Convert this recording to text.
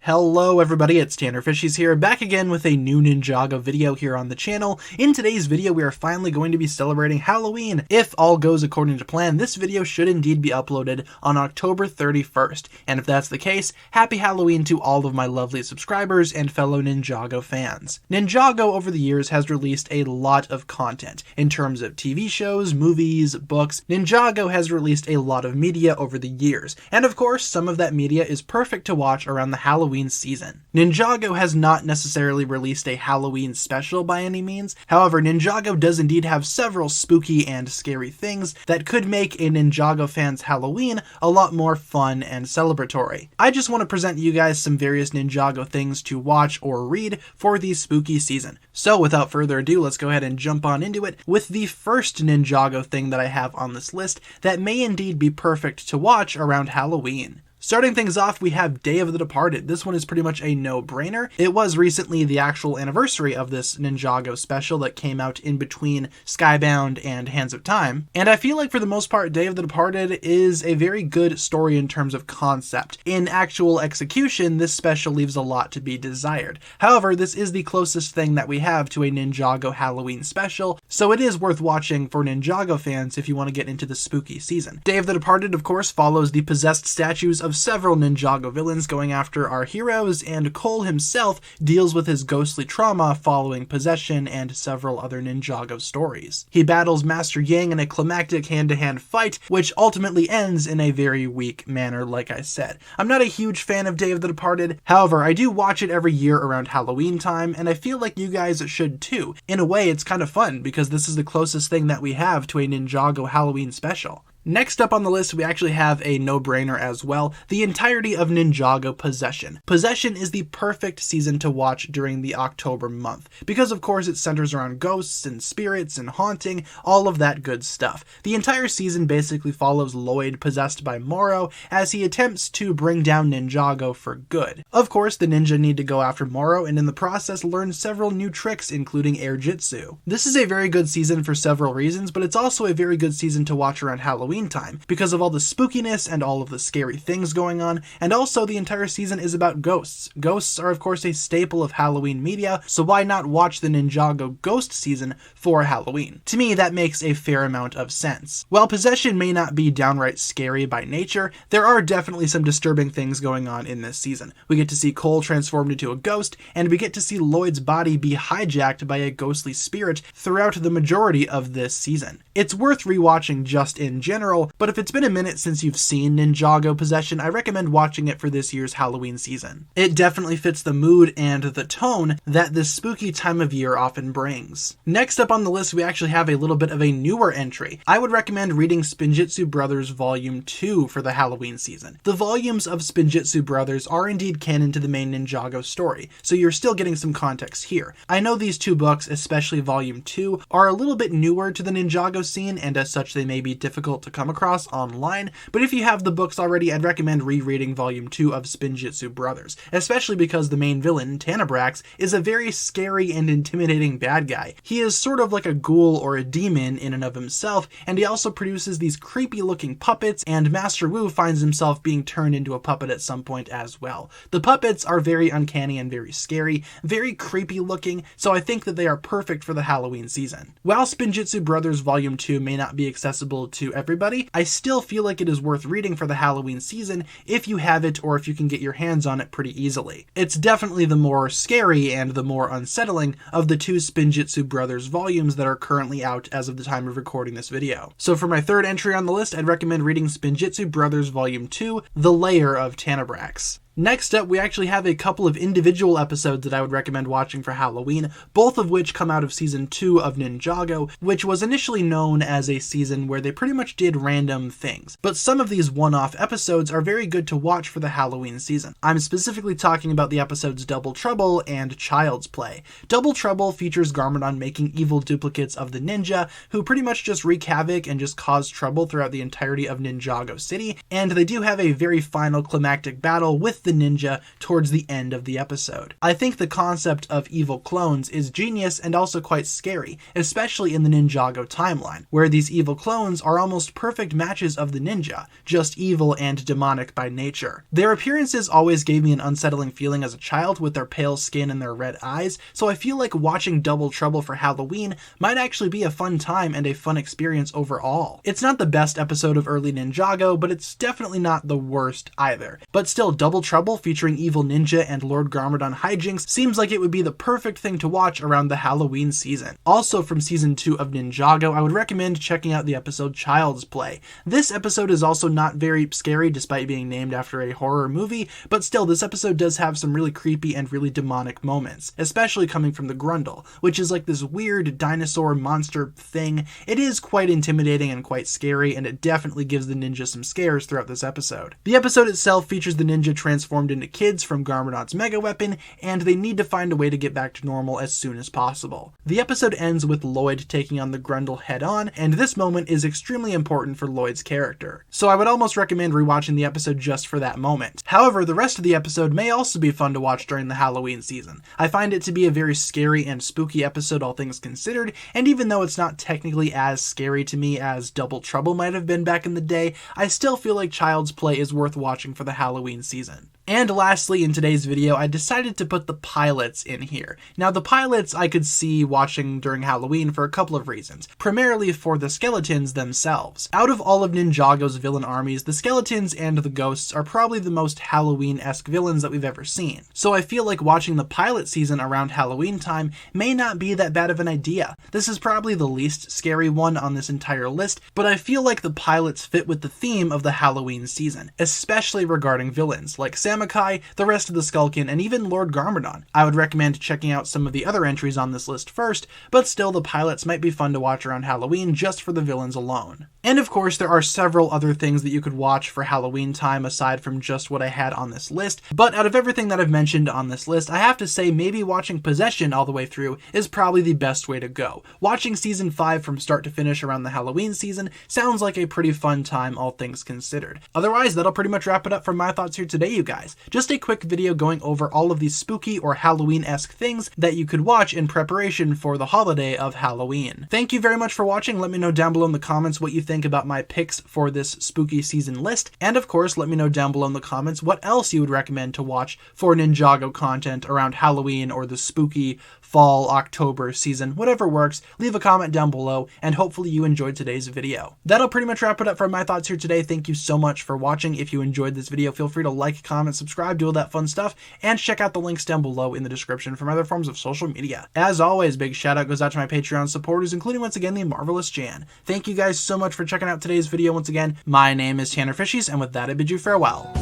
Hello everybody, it's TannerFishies here, back again with a new Ninjago video here on the channel. In today's video, we are finally going to be celebrating Halloween. If all goes according to plan, this video should indeed be uploaded on October 31st. And if that's the case, happy Halloween to all of my lovely subscribers and fellow Ninjago fans. Ninjago over the years has released a lot of content. In terms of TV shows, movies, books, Ninjago has released a lot of media over the years. And of course, some of that media is perfect to watch around the Halloween season. Ninjago has not necessarily released a Halloween special by any means. However, Ninjago does indeed have several spooky and scary things that could make a Ninjago fan's Halloween a lot more fun and celebratory. I just want to present you guys some various Ninjago things to watch or read for the spooky season. So without further ado, let's go ahead and jump on into it with the first Ninjago thing that I have on this list that may indeed be perfect to watch around Halloween. Starting things off, we have Day of the Departed. This one is pretty much a no-brainer. It was recently the actual anniversary of this Ninjago special that came out in between Skybound and Hands of Time. And I feel like for the most part, Day of the Departed is a very good story in terms of concept. In actual execution, this special leaves a lot to be desired. However, this is the closest thing that we have to a Ninjago Halloween special, so it is worth watching for Ninjago fans if you want to get into the spooky season. Day of the Departed, of course, follows the possessed statues of several Ninjago villains going after our heroes, and Cole himself deals with his ghostly trauma following possession and several other Ninjago stories. He battles Master Yang in a climactic hand-to-hand fight, which ultimately ends in a very weak manner, like I said. I'm not a huge fan of Day of the Departed, however, I do watch it every year around Halloween time, and I feel like you guys should too. In a way, it's kind of fun, because this is the closest thing that we have to a Ninjago Halloween special. Next up on the list, we actually have a no-brainer as well, the entirety of Ninjago Possession. Possession is the perfect season to watch during the October month, because of course it centers around ghosts and spirits and haunting, all of that good stuff. The entire season basically follows Lloyd possessed by Moro as he attempts to bring down Ninjago for good. Of course, the ninja need to go after Moro and in the process learn several new tricks, including air jitsu. This is a very good season for several reasons, but it's also a very good season to watch around Halloween time because of all the spookiness and all of the scary things going on, and also the entire season is about ghosts. Ghosts are of course a staple of Halloween media, so why not watch the Ninjago ghost season for Halloween? To me, that makes a fair amount of sense. While Possession may not be downright scary by nature, there are definitely some disturbing things going on in this season. We get to see Cole transformed into a ghost, and we get to see Lloyd's body be hijacked by a ghostly spirit throughout the majority of this season. It's worth rewatching just in general, but if it's been a minute since you've seen Ninjago Possession, I recommend watching it for this year's Halloween season. It definitely fits the mood and the tone that this spooky time of year often brings. Next up on the list, we actually have a little bit of a newer entry. I would recommend reading Spinjitzu Brothers Volume 2 for the Halloween season. The volumes of Spinjitzu Brothers are indeed canon to the main Ninjago story, so you're still getting some context here. I know these two books, especially Volume 2, are a little bit newer to the Ninjago scene, and as such they may be difficult to come across online, but if you have the books already, I'd recommend rereading Volume 2 of Spinjitzu Brothers, especially because the main villain, Tanebrax, is a very scary and intimidating bad guy. He is sort of like a ghoul or a demon in and of himself, and he also produces these creepy looking puppets, and Master Wu finds himself being turned into a puppet at some point as well. The puppets are very uncanny and very scary, very creepy looking, so I think that they are perfect for the Halloween season. While Spinjitzu Brothers Volume 2 may not be accessible to everybody, I still feel like it is worth reading for the Halloween season if you have it or if you can get your hands on it pretty easily. It's definitely the more scary and the more unsettling of the two Spinjitzu Brothers volumes that are currently out as of the time of recording this video. So for my third entry on the list, I'd recommend reading Spinjitzu Brothers Volume 2, The Lair of Tanebrax. Next up, we actually have a couple of individual episodes that I would recommend watching for Halloween, both of which come out of Season 2 of Ninjago, which was initially known as a season where they pretty much did random things. But some of these one-off episodes are very good to watch for the Halloween season. I'm specifically talking about the episodes Double Trouble and Child's Play. Double Trouble features Garmadon making evil duplicates of the ninja, who pretty much just wreak havoc and just cause trouble throughout the entirety of Ninjago City, and they do have a very final climactic battle with the ninja towards the end of the episode. I think the concept of evil clones is genius and also quite scary, especially in the Ninjago timeline, where these evil clones are almost perfect matches of the ninja, just evil and demonic by nature. Their appearances always gave me an unsettling feeling as a child with their pale skin and their red eyes, so I feel like watching Double Trouble for Halloween might actually be a fun time and a fun experience overall. It's not the best episode of early Ninjago, but it's definitely not the worst either. But still, Double Trouble featuring Evil Ninja and Lord Garmadon hijinks seems like it would be the perfect thing to watch around the Halloween season. Also from season 2 of Ninjago, I would recommend checking out the episode Child's Play. This episode is also not very scary despite being named after a horror movie, but still this episode does have some really creepy and really demonic moments, especially coming from the Grundle, which is like this weird dinosaur monster thing. It is quite intimidating and quite scary, and it definitely gives the ninja some scares throughout this episode. The episode itself features the ninja transformed into kids from Garmadon's mega weapon, and they need to find a way to get back to normal as soon as possible. The episode ends with Lloyd taking on the Grundle head on, and this moment is extremely important for Lloyd's character. So I would almost recommend rewatching the episode just for that moment. However, the rest of the episode may also be fun to watch during the Halloween season. I find it to be a very scary and spooky episode, all things considered, and even though it's not technically as scary to me as Double Trouble might have been back in the day, I still feel like Child's Play is worth watching for the Halloween season. And lastly, in today's video, I decided to put the pilots in here. Now, the pilots I could see watching during Halloween for a couple of reasons, primarily for the skeletons themselves. Out of all of Ninjago's villain armies, the skeletons and the ghosts are probably the most Halloween-esque villains that we've ever seen. So I feel like watching the pilot season around Halloween time may not be that bad of an idea. This is probably the least scary one on this entire list, but I feel like the pilots fit with the theme of the Halloween season, especially regarding villains like Samakai, the rest of the Skulkin, and even Lord Garmadon. I would recommend checking out some of the other entries on this list first, but still the pilots might be fun to watch around Halloween just for the villains alone. And of course, there are several other things that you could watch for Halloween time aside from just what I had on this list, but out of everything that I've mentioned on this list, I have to say maybe watching Possession all the way through is probably the best way to go. Watching season 5 from start to finish around the Halloween season sounds like a pretty fun time, all things considered. Otherwise, that'll pretty much wrap it up for my thoughts here today, you guys. Just a quick video going over all of these spooky or Halloween-esque things that you could watch in preparation for the holiday of Halloween. Thank you very much for watching. Let me know down below in the comments what you think about my picks for this spooky season list, and of course let me know down below in the comments what else you would recommend to watch for Ninjago content around Halloween or the spooky fall, October season, whatever works. Leave a comment down below, and hopefully you enjoyed today's video. That'll pretty much wrap it up for my thoughts here today. Thank you so much for watching. If you enjoyed this video, feel free to like, comment, subscribe, do all that fun stuff, and check out the links down below in the description for my other forms of social media. As always, big shout out goes out to my Patreon supporters, including once again the Marvelous Jan. Thank you guys so much for checking out today's video. Once again, my name is TannerFishies, and with that I bid you farewell.